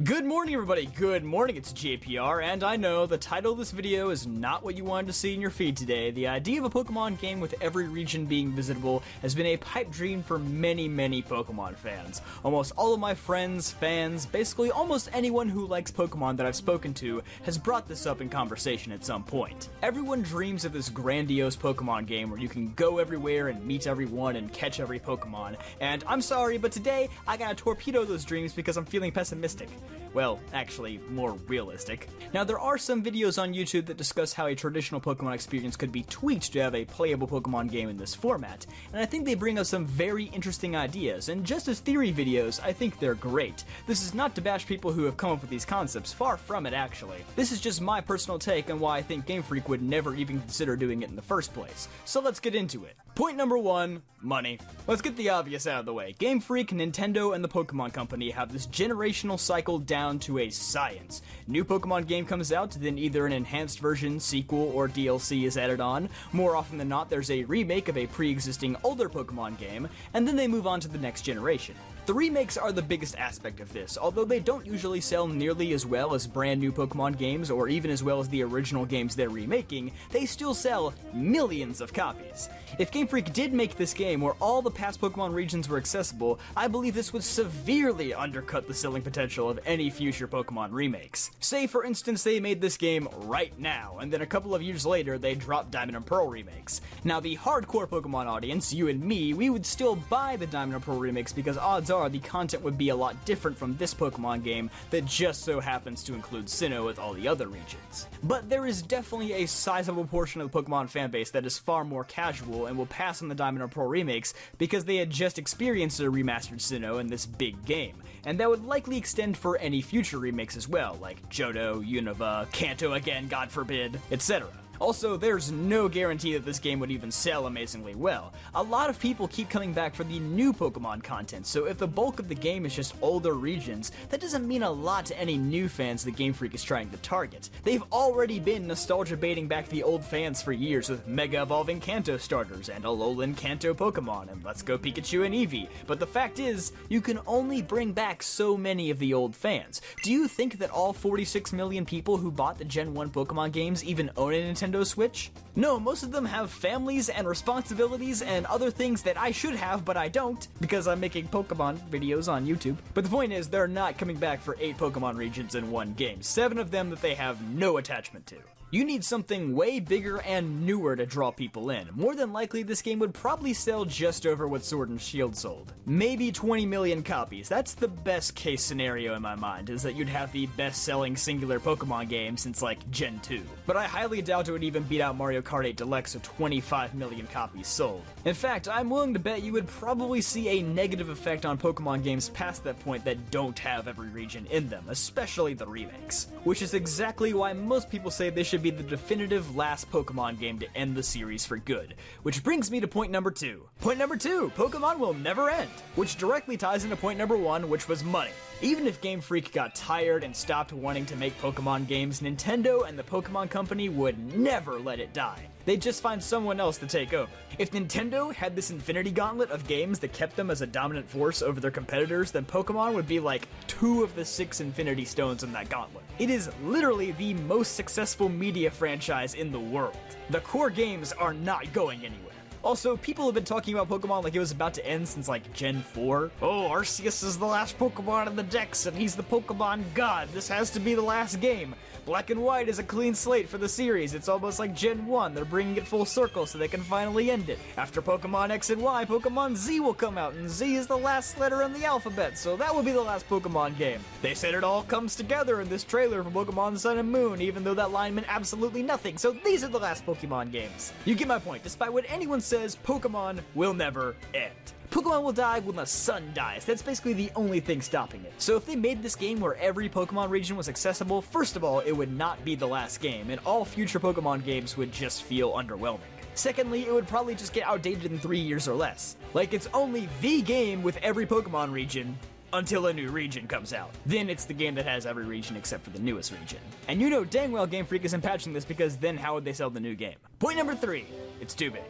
Good morning, everybody. Good morning. It's JPR, and I know the title of this video is not what you wanted to see in your feed today. The idea of a Pokemon game with every region being visitable has been a pipe dream for many Pokemon fans. Almost all of my friends, fans, basically almost anyone who likes Pokemon that I've spoken to has brought this up in conversation at some point. Everyone dreams of this grandiose Pokemon game where you can go everywhere and meet everyone and catch every Pokemon, and I'm sorry, but today I gotta torpedo those dreams because I'm feeling pessimistic. Well, actually, more realistic. Now, there are some videos on YouTube that discuss how a traditional Pokemon experience could be tweaked to have a playable Pokemon game in this format, and I think they bring up some very interesting ideas, and just as theory videos, I think they're great. This is not to bash people who have come up with these concepts, far from it actually. This is just my personal take on why I think Game Freak would never even consider doing it in the first place. So let's get into it. Point number 1, money. Let's get the obvious out of the way. Game Freak, Nintendo, and the Pokemon Company have this generational cycle down to a science. New Pokemon game comes out, then either an enhanced version, sequel, or DLC is added on. More often than not, there's a remake of a pre-existing older Pokemon game, and then they move on to the next generation. The remakes are the biggest aspect of this, although they don't usually sell nearly as well as brand new Pokemon games, or even as well as the original games they're remaking, they still sell millions of copies. If Game Freak did make this game where all the past Pokemon regions were accessible, I believe this would severely undercut the selling potential of any future Pokemon remakes. Say for instance they made this game right now, and then a couple of years later they dropped Diamond and Pearl remakes. Now the hardcore Pokemon audience, you and me, we would still buy the Diamond and Pearl remakes because odds are the content would be a lot different from this Pokemon game that just so happens to include Sinnoh with all the other regions. But there is definitely a sizable portion of the Pokemon fanbase that is far more casual and will pass on the Diamond and Pearl remakes because they had just experienced a remastered Sinnoh in this big game, and that would likely extend for any future remakes as well, like Johto, Unova, Kanto again, God forbid, etc. Also, there's no guarantee that this game would even sell amazingly well. A lot of people keep coming back for the new Pokemon content, so if the bulk of the game is just older regions, that doesn't mean a lot to any new fans that Game Freak is trying to target. They've already been nostalgia baiting back the old fans for years with Mega Evolving Kanto starters and Alolan Kanto Pokemon and Let's Go Pikachu and Eevee, but the fact is, you can only bring back so many of the old fans. Do you think that all 46 million people who bought the Gen 1 Pokemon games even own a Nintendo Switch? No, most of them have families and responsibilities and other things that I should have, but I don't, because I'm making Pokemon videos on YouTube. But the point is, they're not coming back for 8 Pokemon regions in one game, 7 of them that they have no attachment to. You need something way bigger and newer to draw people in. More than likely, this game would probably sell just over what Sword and Shield sold. Maybe 20 million copies. That's the best case scenario in my mind, is that you'd have the best-selling singular Pokemon game since, like, Gen 2. But I highly doubt it would even beat out Mario Kart 8 Deluxe with 25 million copies sold. In fact, I'm willing to bet you would probably see a negative effect on Pokemon games past that point that don't have every region in them, especially the remakes. Which is exactly why most people say they should be the definitive last Pokemon game to end the series for good. Which brings me to point number 2. Point number 2, Pokemon will never end, which directly ties into point number 1, which was money. Even if Game Freak got tired and stopped wanting to make Pokemon games, Nintendo and the Pokemon Company would never let it die. They'd just find someone else to take over. If Nintendo had this infinity gauntlet of games that kept them as a dominant force over their competitors, then Pokemon would be like 2 of the 6 Infinity Stones in that gauntlet. It is literally the most successful media franchise in the world. The core games are not going anywhere. Also, people have been talking about Pokemon like it was about to end since like Gen 4. Oh, Arceus is the last Pokemon in the Dex and he's the Pokemon God. This has to be the last game. Black and White is a clean slate for the series. It's almost like Gen 1. They're bringing it full circle so they can finally end it. After Pokemon X and Y, Pokemon Z will come out, and Z is the last letter in the alphabet, so that will be the last Pokemon game. They said it all comes together in this trailer for Pokemon Sun and Moon, even though that line meant absolutely nothing, so these are the last Pokemon games. You get my point. Despite what anyone says, Pokemon will never end. Pokemon will die when the sun dies. That's basically the only thing stopping it. So if they made this game where every Pokemon region was accessible, first of all, it would not be the last game, and all future Pokemon games would just feel underwhelming. Secondly, it would probably just get outdated in 3 years or less. Like, it's only the game with every Pokemon region until a new region comes out. Then it's the game that has every region except for the newest region. And you know dang well Game Freak isn't patching this because then how would they sell the new game? Point number 3, it's too big.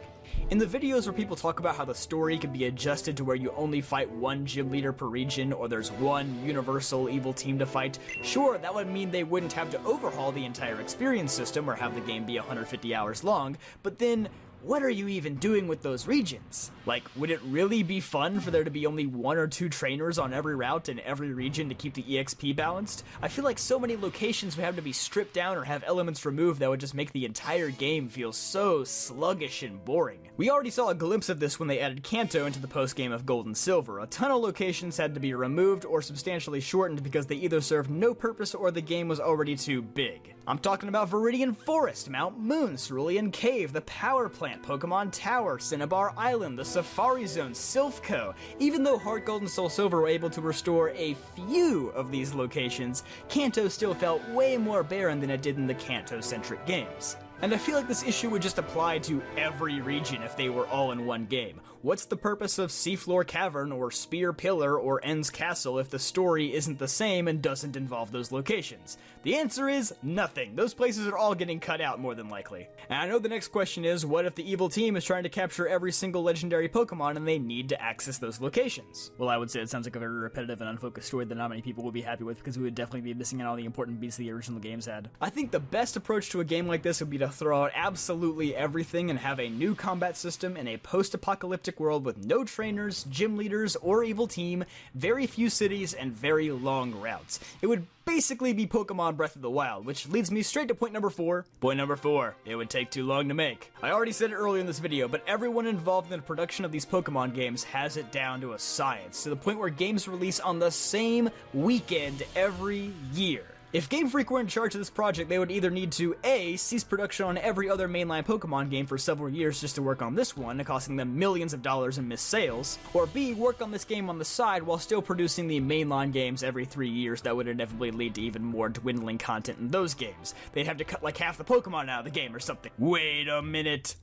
In the videos where people talk about how the story can be adjusted to where you only fight one gym leader per region, or there's one universal evil team to fight, sure, that would mean they wouldn't have to overhaul the entire experience system or have the game be 150 hours long, but then what are you even doing with those regions? Like, would it really be fun for there to be only 1 or 2 trainers on every route in every region to keep the EXP balanced? I feel like so many locations would have to be stripped down or have elements removed that would just make the entire game feel so sluggish and boring. We already saw a glimpse of this when they added Kanto into the post-game of Gold and Silver. A ton of locations had to be removed or substantially shortened because they either served no purpose or the game was already too big. I'm talking about Viridian Forest, Mount Moon, Cerulean Cave, the Power Plant, Pokemon Tower, Cinnabar Island, the Safari Zone, Silphco. Even though Heart Gold and Soul Silver were able to restore a few of these locations, Kanto still felt way more barren than it did in the Kanto-centric games. And I feel like this issue would just apply to every region if they were all in one game. What's the purpose of Seafloor Cavern or Spear Pillar or Ends Castle if the story isn't the same and doesn't involve those locations? The answer is nothing. Those places are all getting cut out more than likely. And I know the next question is, what if the evil team is trying to capture every single legendary Pokemon and they need to access those locations? Well, I would say it sounds like a very repetitive and unfocused story that not many people would be happy with because we would definitely be missing out on all the important beats the original games had. I think the best approach to a game like this would be to throw out absolutely everything and have a new combat system in a post-apocalyptic world with no trainers, gym leaders, or evil team, very few cities, and very long routes. It would basically be Pokemon Breath of the Wild, which leads me straight to point number 4. Point number 4, it would take too long to make. I already said it earlier in this video, but everyone involved in the production of these Pokemon games has it down to a science, to the point where games release on the same weekend every year. If Game Freak were in charge of this project, they would either need to A, cease production on every other mainline Pokemon game for several years just to work on this one, costing them millions of dollars in missed sales, or B, work on this game on the side while still producing the mainline games every 3 years that would inevitably lead to even more dwindling content in those games. They'd have to cut like half the Pokemon out of the game or something. Wait a minute.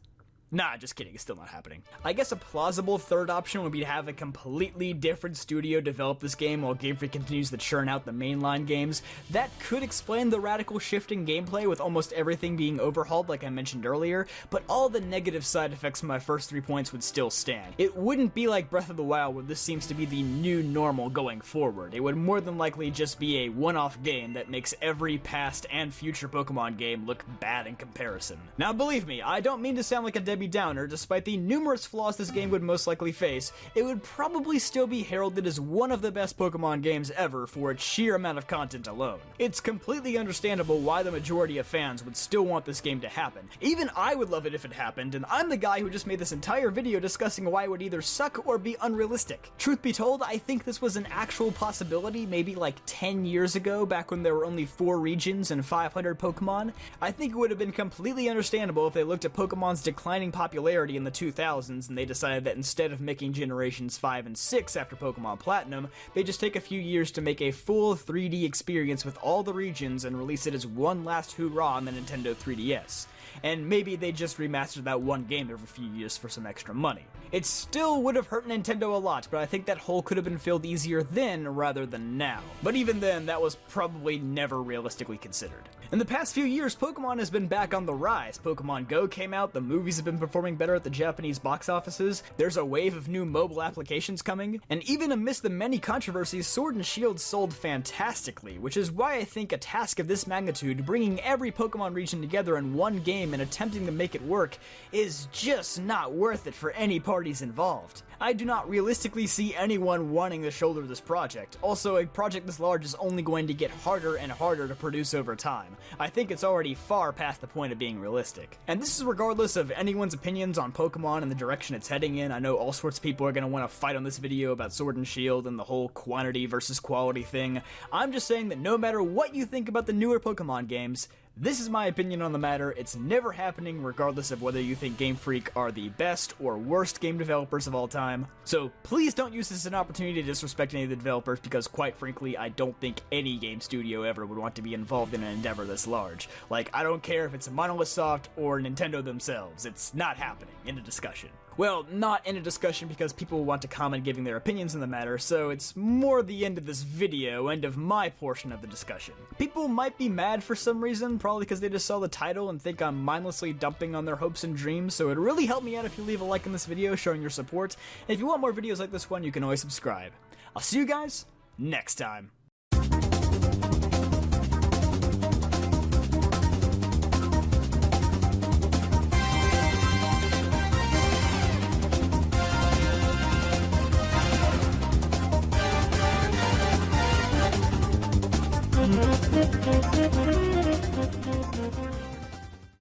Nah, just kidding, it's still not happening. I guess a plausible third option would be to have a completely different studio develop this game while Game Freak continues to churn out the mainline games. That could explain the radical shift in gameplay with almost everything being overhauled like I mentioned earlier, but all the negative side effects of my first 3 points would still stand. It wouldn't be like Breath of the Wild where this seems to be the new normal going forward. It would more than likely just be a one-off game that makes every past and future Pokemon game look bad in comparison. Now believe me, I don't mean to sound like a Debbie Downer. Despite the numerous flaws this game would most likely face, it would probably still be heralded as one of the best Pokemon games ever for its sheer amount of content alone. It's completely understandable why the majority of fans would still want this game to happen. Even I would love it if it happened, and I'm the guy who just made this entire video discussing why it would either suck or be unrealistic. Truth be told, I think this was an actual possibility maybe like 10 years ago, back when there were only 4 regions and 500 Pokemon. I think it would have been completely understandable if they looked at Pokemon's declining popularity in the 2000s and they decided that instead of making generations 5 and 6 after Pokemon Platinum, they just take a few years to make a full 3D experience with all the regions and release it as one last hoorah on the Nintendo 3DS. And maybe they just remastered that one game every few years for some extra money. It still would have hurt Nintendo a lot, but I think that hole could have been filled easier then rather than now. But even then, that was probably never realistically considered. In the past few years, Pokemon has been back on the rise. Pokemon Go came out, the movies have been performing better at the Japanese box offices, there's a wave of new mobile applications coming, and even amidst the many controversies, Sword and Shield sold fantastically, which is why I think a task of this magnitude, bringing every Pokemon region together in one game and attempting to make it work, is just not worth it for any parties involved. I do not realistically see anyone wanting to shoulder this project. Also, a project this large is only going to get harder and harder to produce over time. I think it's already far past the point of being realistic. And this is regardless of anyone's opinions on Pokemon and the direction it's heading in. I know all sorts of people are going to want to fight on this video about Sword and Shield and the whole quantity versus quality thing. I'm just saying that no matter what you think about the newer Pokemon games, this is my opinion on the matter. It's never happening, regardless of whether you think Game Freak are the best or worst game developers of all time. So please don't use this as an opportunity to disrespect any of the developers, because quite frankly, I don't think any game studio ever would want to be involved in an endeavor this large. Like, I don't care if it's Monolith Soft or Nintendo themselves. It's not happening in a discussion. Well, not in a discussion because people want to comment giving their opinions in the matter, so it's more the end of this video, end of my portion of the discussion. People might be mad for some reason, probably because they just saw the title and think I'm mindlessly dumping on their hopes and dreams, so it'd really help me out if you leave a like on this video showing your support, and if you want more videos like this one, you can always subscribe. I'll see you guys next time. Thank you.